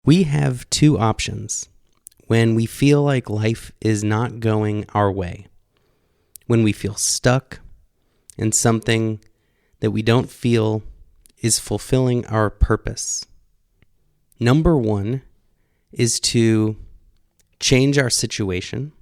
We have two options when we feel like life is not going our way, when we feel stuck in something that we don't feel is fulfilling our purpose. Number one is to change our situation,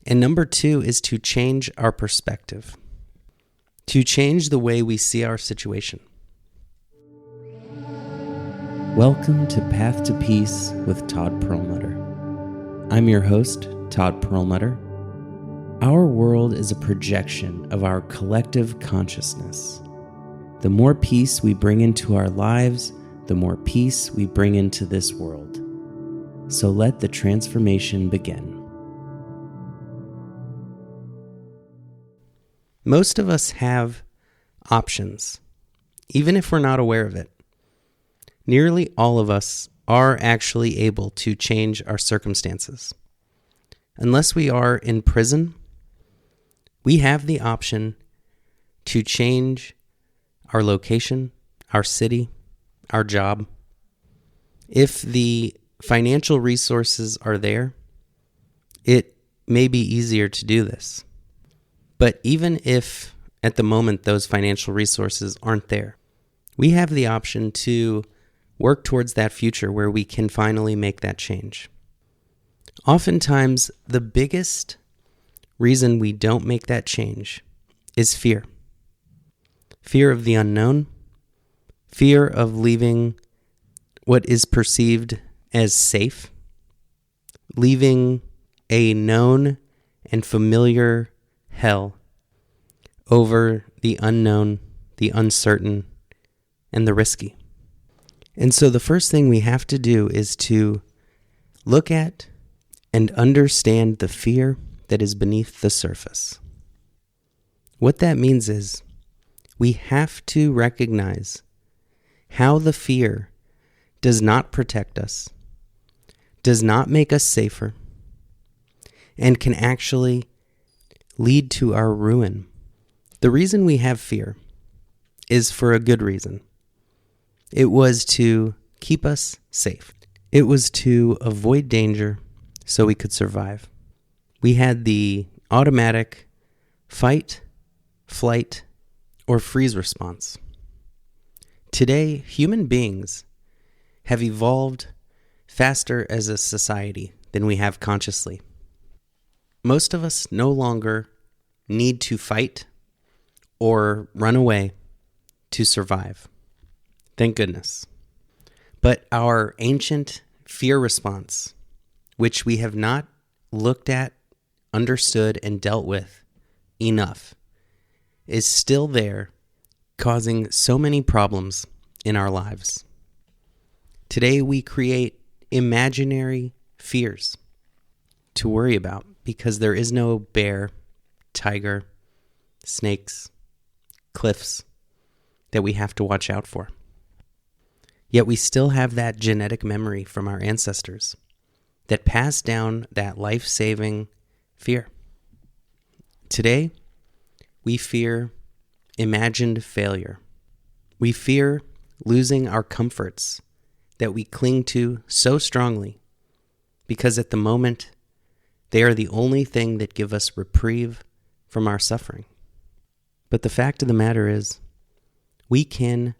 and number two is to change our perspective, to change the way we see our situation. Welcome to Path to Peace with Todd Perlmutter. I'm your host, Todd Perlmutter. Our world is a projection of our collective consciousness. The more peace we bring into our lives, the more peace we bring into this world. So let the transformation begin. Most of us have options, even if we're not aware of it. Nearly all of us are actually able to change our circumstances. Unless we are in prison, we have the option to change our location, our city, our job. If the financial resources are there, it may be easier to do this. But even if at the moment those financial resources aren't there, we have the option to work towards that future where we can finally make that change. Oftentimes, the biggest reason we don't make that change is fear. Fear of the unknown, fear of leaving what is perceived as safe, leaving a known and familiar hell over the unknown, the uncertain, and the risky. And so the first thing we have to do is to look at and understand the fear that is beneath the surface. What that means is we have to recognize how the fear does not protect us, does not make us safer, and can actually lead to our ruin. The reason we have fear is for a good reason. It was to keep us safe. It was to avoid danger so we could survive. We had the automatic fight, flight, or freeze response. Today, human beings have evolved faster as a society than we have consciously. Most of us no longer need to fight or run away to survive. Thank goodness. But our ancient fear response, which we have not looked at, understood, and dealt with enough, is still there, causing so many problems in our lives. Today we create imaginary fears to worry about because there is no bear, tiger, snakes, cliffs that we have to watch out for. Yet we still have that genetic memory from our ancestors that passed down that life-saving fear. Today, we fear imagined failure. We fear losing our comforts that we cling to so strongly because at the moment, they are the only thing that give us reprieve from our suffering. But the fact of the matter is, we can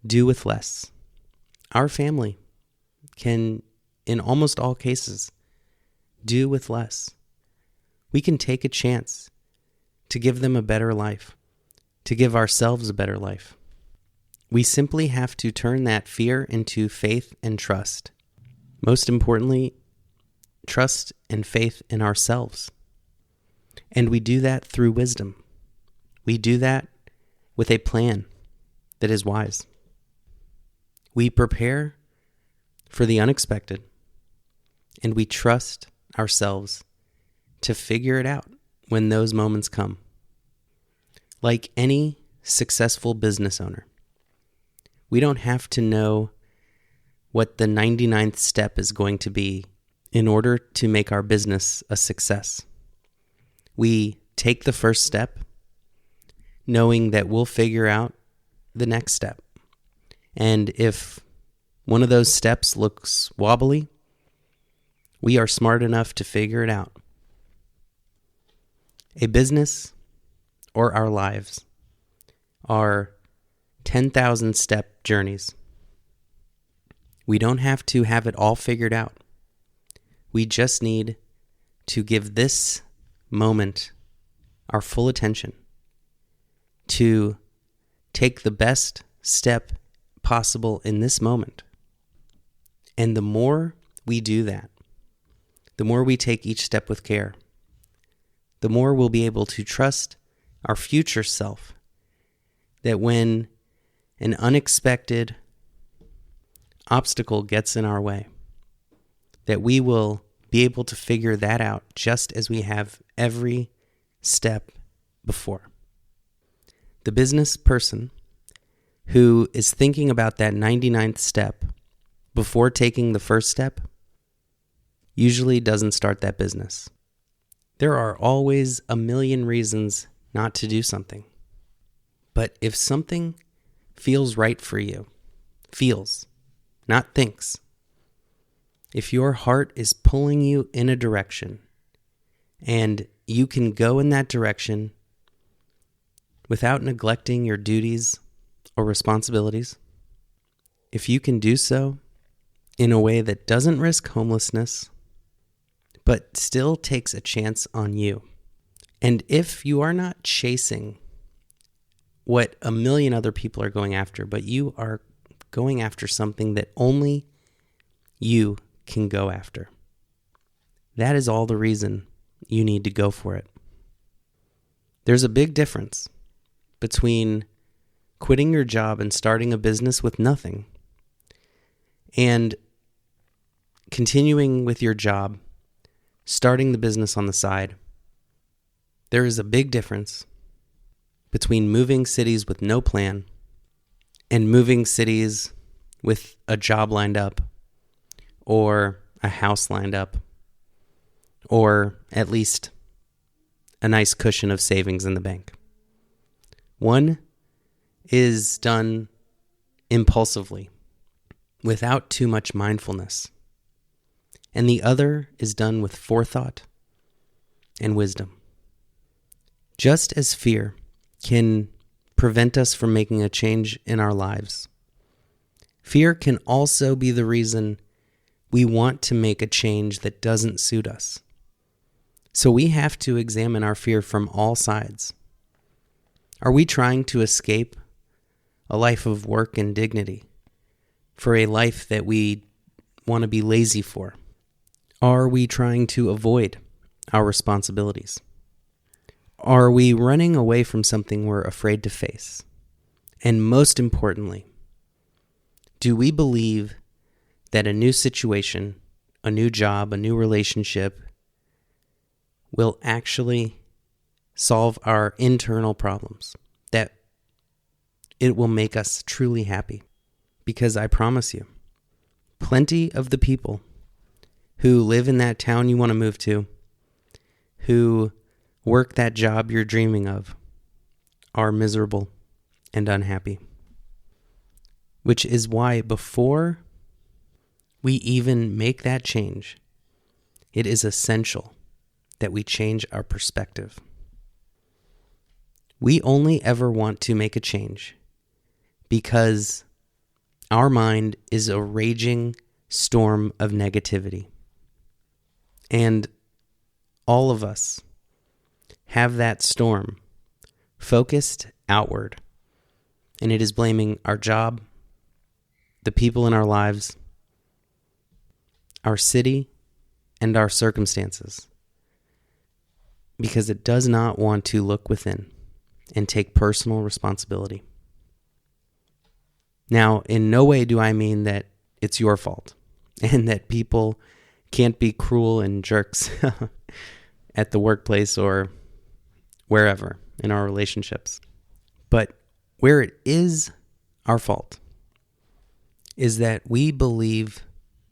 do with less. Our family can, in almost all cases, do with less. We can take a chance to give them a better life, to give ourselves a better life. We simply have to turn that fear into faith and trust. Most importantly, trust and faith in ourselves. And we do that through wisdom. We do that with a plan that is wise. We prepare for the unexpected, and we trust ourselves to figure it out when those moments come. Like any successful business owner, we don't have to know what the 99th step is going to be in order to make our business a success. We take the first step, knowing that we'll figure out the next step. And if one of those steps looks wobbly, we are smart enough to figure it out. A business or our lives are 10,000 step journeys. We don't have to have it all figured out. We just need to give this moment our full attention, to take the best step possible in this moment. And the more we do that, the more we take each step with care, the more we'll be able to trust our future self that when an unexpected obstacle gets in our way, that we will be able to figure that out just as we have every step before. The business person who is thinking about that 99th step before taking the first step usually doesn't start that business. There are always a million reasons not to do something. But if something feels right for you, feels, not thinks, if your heart is pulling you in a direction and you can go in that direction without neglecting your duties or responsibilities, if you can do so in a way that doesn't risk homelessness, but still takes a chance on you, and if you are not chasing what a million other people are going after, but you are going after something that only you can go after, that is all the reason you need to go for it. There's a big difference between quitting your job and starting a business with nothing and continuing with your job, starting the business on the side. There is a big difference between moving cities with no plan and moving cities with a job lined up or a house lined up or at least a nice cushion of savings in the bank. One is done impulsively without too much mindfulness, and the other is done with forethought and wisdom. Just as fear can prevent us from making a change in our lives, fear can also be the reason we want to make a change that doesn't suit us. So we have to examine our fear from all sides. Are we trying to escape a life of work and dignity for a life that we want to be lazy for? Are we trying to avoid our responsibilities? Are we running away from something we're afraid to face? And most importantly, do we believe that a new situation, a new job, a new relationship will actually solve our internal problems, that it will make us truly happy? Because I promise you, plenty of the people who live in that town you want to move to, who work that job you're dreaming of, are miserable and unhappy. Which is why before we even make that change, it is essential that we change our perspective. We only ever want to make a change because our mind is a raging storm of negativity. And all of us have that storm focused outward, and it is blaming our job, the people in our lives, our city, and our circumstances, because it does not want to look within and take personal responsibility. Now, in no way do I mean that it's your fault and that people can't be cruel and jerks at the workplace or wherever in our relationships. But where it is our fault is that we believe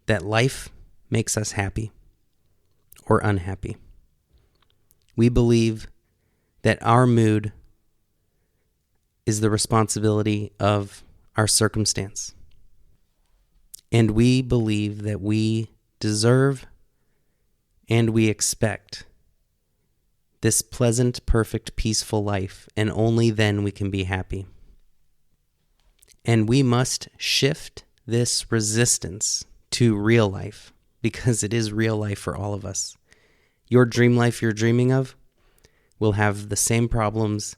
that life makes us happy or unhappy. We believe that our mood is the responsibility of our circumstance. And we believe that we deserve and we expect this pleasant, perfect, peaceful life, and only then we can be happy. And we must shift this resistance to real life, because it is real life for all of us. Your dream life you're dreaming of will have the same problems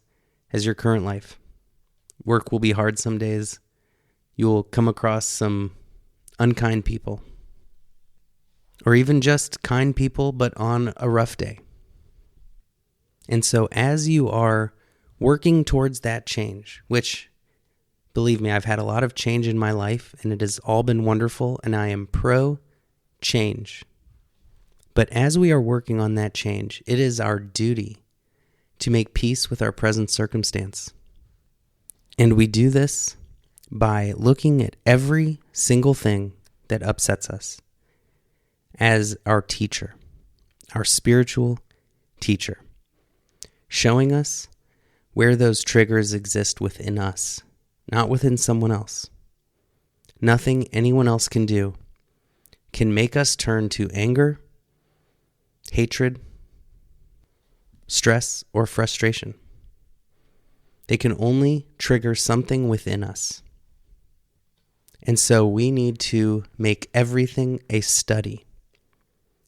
as your current life. Work will be hard some days. You'll come across some unkind people, or even just kind people, but on a rough day. And so as you are working towards that change, which, believe me, I've had a lot of change in my life, and it has all been wonderful, and I am pro change. But as we are working on that change, it is our duty to make peace with our present circumstance. And we do this by looking at every single thing that upsets us as our teacher, our spiritual teacher, showing us where those triggers exist within us, not within someone else. Nothing anyone else can do can make us turn to anger, hatred, stress, or frustration. They can only trigger something within us. And so we need to make everything a study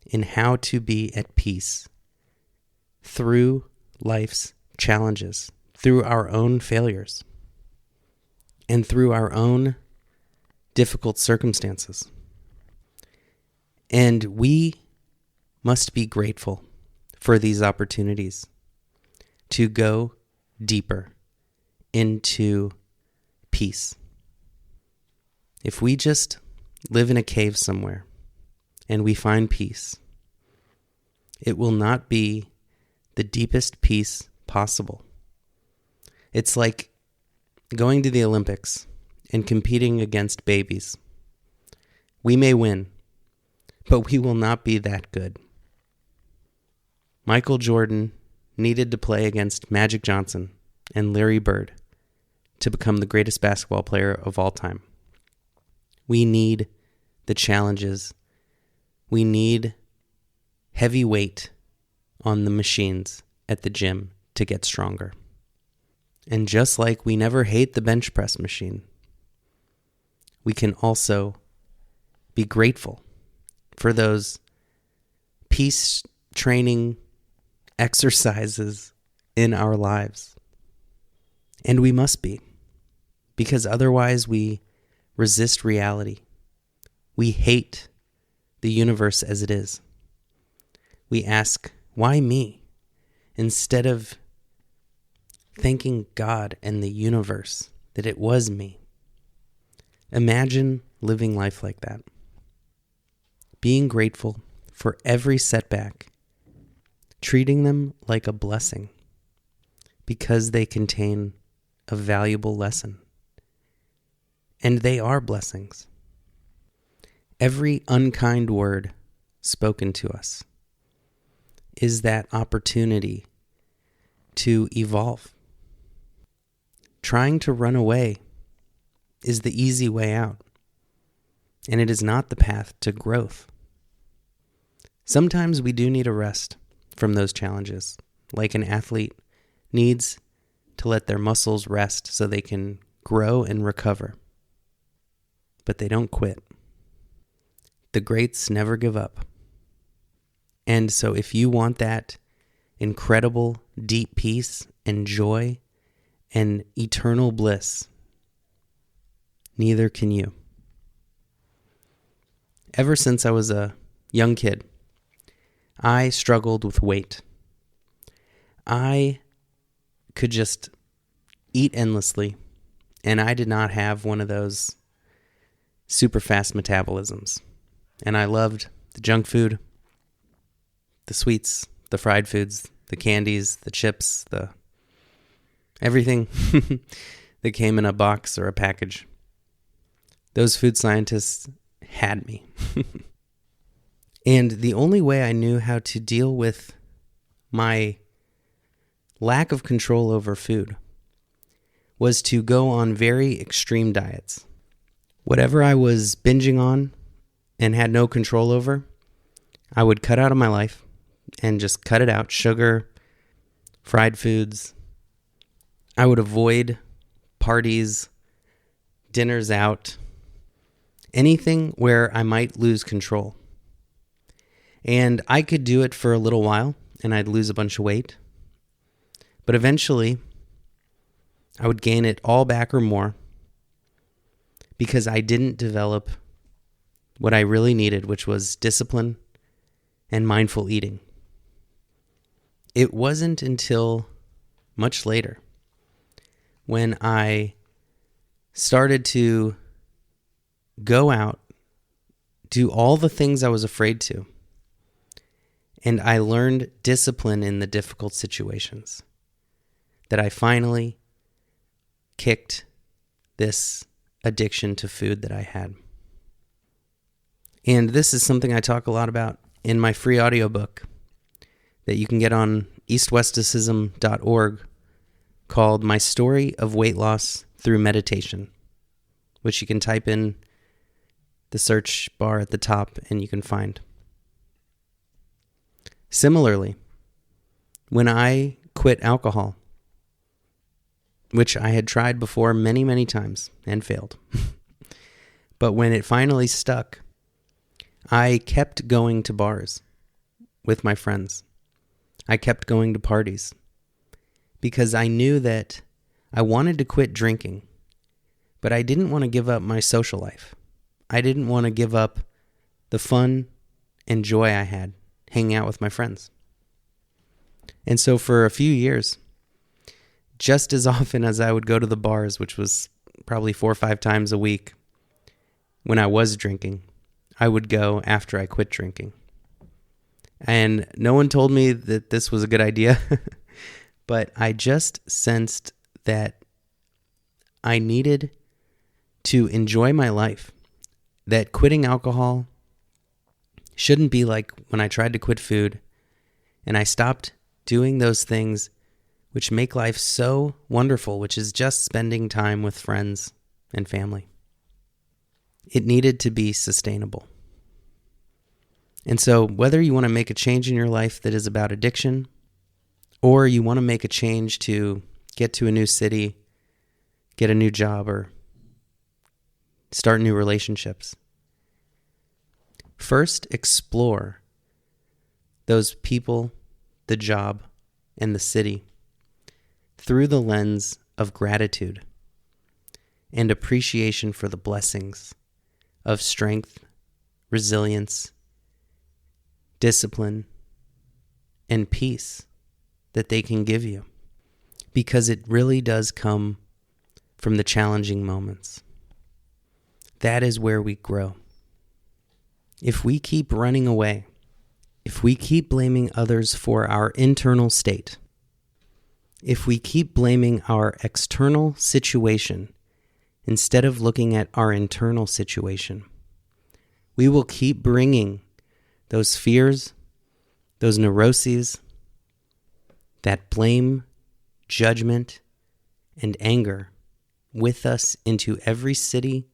in how to be at peace through life's challenges, through our own failures, and through our own difficult circumstances. And we must be grateful for these opportunities to go deeper into peace. If we just live in a cave somewhere and we find peace, it will not be the deepest peace possible. It's like going to the Olympics and competing against babies. We may win, but we will not be that good. Michael Jordan needed to play against Magic Johnson and Larry Bird to become the greatest basketball player of all time. We need the challenges. We need heavy weight on the machines at the gym to get stronger. And just like we never hate the bench press machine, we can also be grateful for those peace training exercises in our lives. And we must be, because otherwise we resist reality. We hate the universe as it is. We ask, why me? Instead of thanking God and the universe that it was me. Imagine living life like that. Being grateful for every setback, treating them like a blessing because they contain a valuable lesson. And they are blessings. Every unkind word spoken to us is that opportunity to evolve. Trying to run away is the easy way out, and it is not the path to growth. Sometimes we do need a rest from those challenges, like an athlete needs to let their muscles rest so they can grow and recover. But they don't quit. The greats never give up. And so if you want that incredible, deep peace and joy and eternal bliss, neither can you. Ever since I was a young kid, I struggled with weight. I could just eat endlessly, and I did not have one of those super fast metabolisms. And I loved the junk food, the sweets, the fried foods, the candies, the chips, the everything that came in a box or a package. Those food scientists had me. And the only way I knew how to deal with my lack of control over food was to go on very extreme diets, Whatever I was binging on and had no control over, I would cut out of my life and just cut it out. Sugar, fried foods. I would avoid parties, dinners out, anything where I might lose control. And I could do it for a little while and I'd lose a bunch of weight. But eventually, I would gain it all back or more because I didn't develop what I really needed, which was discipline and mindful eating. It wasn't until much later when I started to go out, do all the things I was afraid to, and I learned discipline in the difficult situations, that I finally kicked this addiction to food that I had. And this is something I talk a lot about in my free audiobook that you can get on eastwesticism.org called My Story of Weight Loss Through Meditation, which you can type in the search bar at the top and you can find. Similarly, when I quit alcohol, which I had tried before many, many times and failed, but when it finally stuck, I kept going to bars with my friends. I kept going to parties because I knew that I wanted to quit drinking, but I didn't want to give up my social life. I didn't want to give up the fun and joy I had hanging out with my friends. And so for a few years, just as often as I would go to the bars, which was probably 4 or 5 times a week when I was drinking, I would go after I quit drinking. And no one told me that this was a good idea, but I just sensed that I needed to enjoy my life, that quitting alcohol shouldn't be like when I tried to quit food and I stopped doing those things which make life so wonderful, which is just spending time with friends and family. It needed to be sustainable. And so whether you want to make a change in your life that is about addiction, or you want to make a change to get to a new city, get a new job, or start new relationships, first explore those people, the job, and the city through the lens of gratitude and appreciation for the blessings of strength, resilience, discipline, and peace that they can give you, because it really does come from the challenging moments. That is where we grow. If we keep running away, if we keep blaming others for our internal state, if we keep blaming our external situation instead of looking at our internal situation, we will keep bringing those fears, those neuroses, that blame, judgment, and anger with us into every city,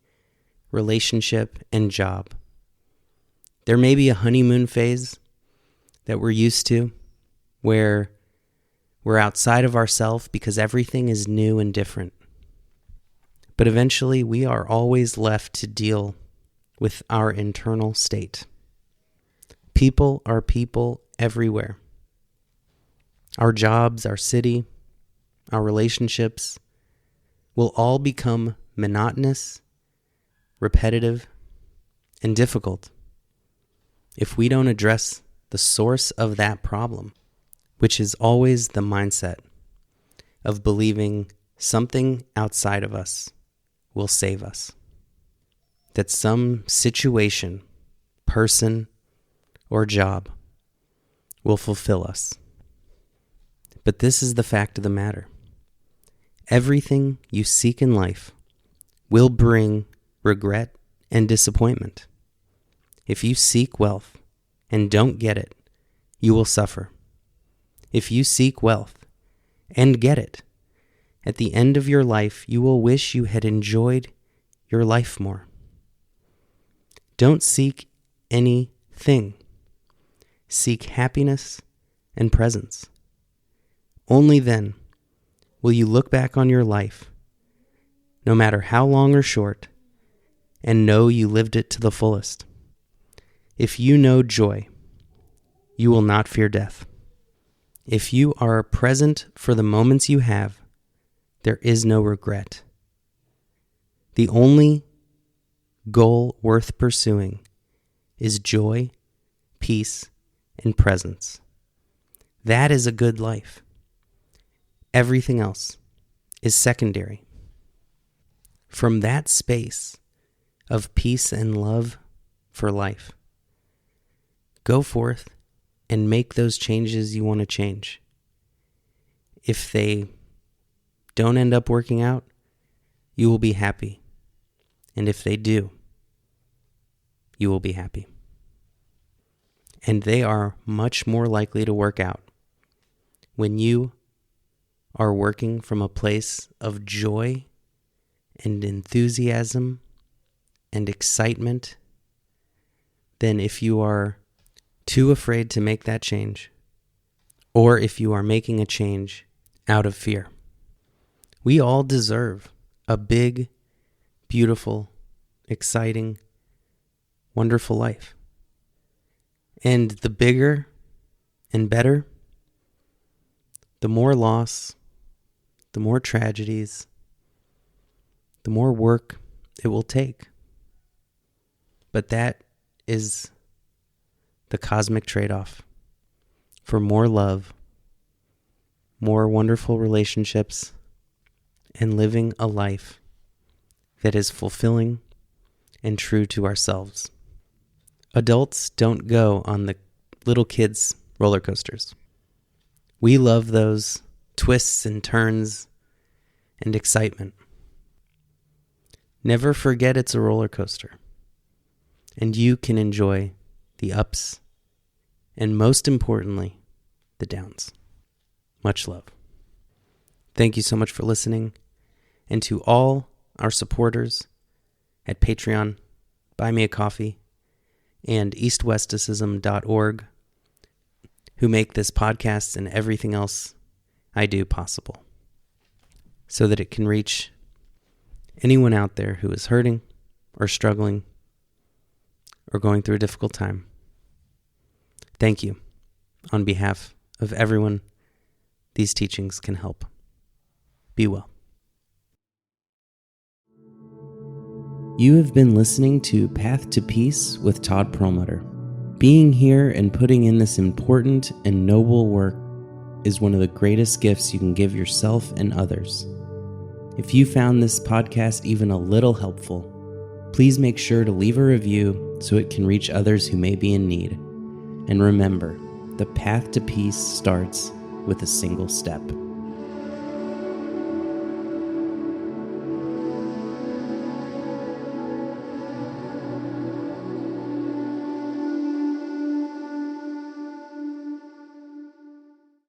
relationship, and job. There may be a honeymoon phase that we're used to where we're outside of ourselves because everything is new and different. But eventually we are always left to deal with our internal state. People are people everywhere. Our jobs, our city, our relationships will all become monotonous, repetitive, and difficult if we don't address the source of that problem, which is always the mindset of believing something outside of us will save us. That some situation, person, or job will fulfill us. But this is the fact of the matter. Everything you seek in life will bring regret and disappointment. If you seek wealth and don't get it, you will suffer. If you seek wealth and get it, at the end of your life, you will wish you had enjoyed your life more. Don't seek anything. Seek happiness and presence. Only then will you look back on your life, no matter how long or short, and know you lived it to the fullest. If you know joy, you will not fear death. If you are present for the moments you have, there is no regret. The only goal worth pursuing is joy, peace, and presence. That is a good life. Everything else is secondary. From that space of peace and love for life, go forth and make those changes you want to change. If they don't end up working out, you will be happy. And if they do, you will be happy. And they are much more likely to work out when you are working from a place of joy and enthusiasm and excitement than if you are too afraid to make that change, or if you are making a change out of fear. We all deserve a big, beautiful, exciting, wonderful life. And the bigger and better, the more loss, the more tragedies, the more work it will take. But that is the cosmic trade-off for more love, more wonderful relationships, and living a life that is fulfilling and true to ourselves. Adults don't go on the little kids' roller coasters. We love those twists and turns and excitement. Never forget it's a roller coaster, and you can enjoy the ups, and most importantly, the downs. Much love. Thank you so much for listening, and to all our supporters at Patreon, Buy Me a Coffee, and eastwestism.org, who make this podcast and everything else I do possible, so that it can reach anyone out there who is hurting or struggling or going through a difficult time. Thank you on behalf of everyone these teachings can help. Be well. You have been listening to Path to Peace with Todd Perlmutter. Being here and putting in this important and noble work is one of the greatest gifts you can give yourself and others. If you found this podcast even a little helpful, please make sure to leave a review so it can reach others who may be in need. And remember, the path to peace starts with a single step.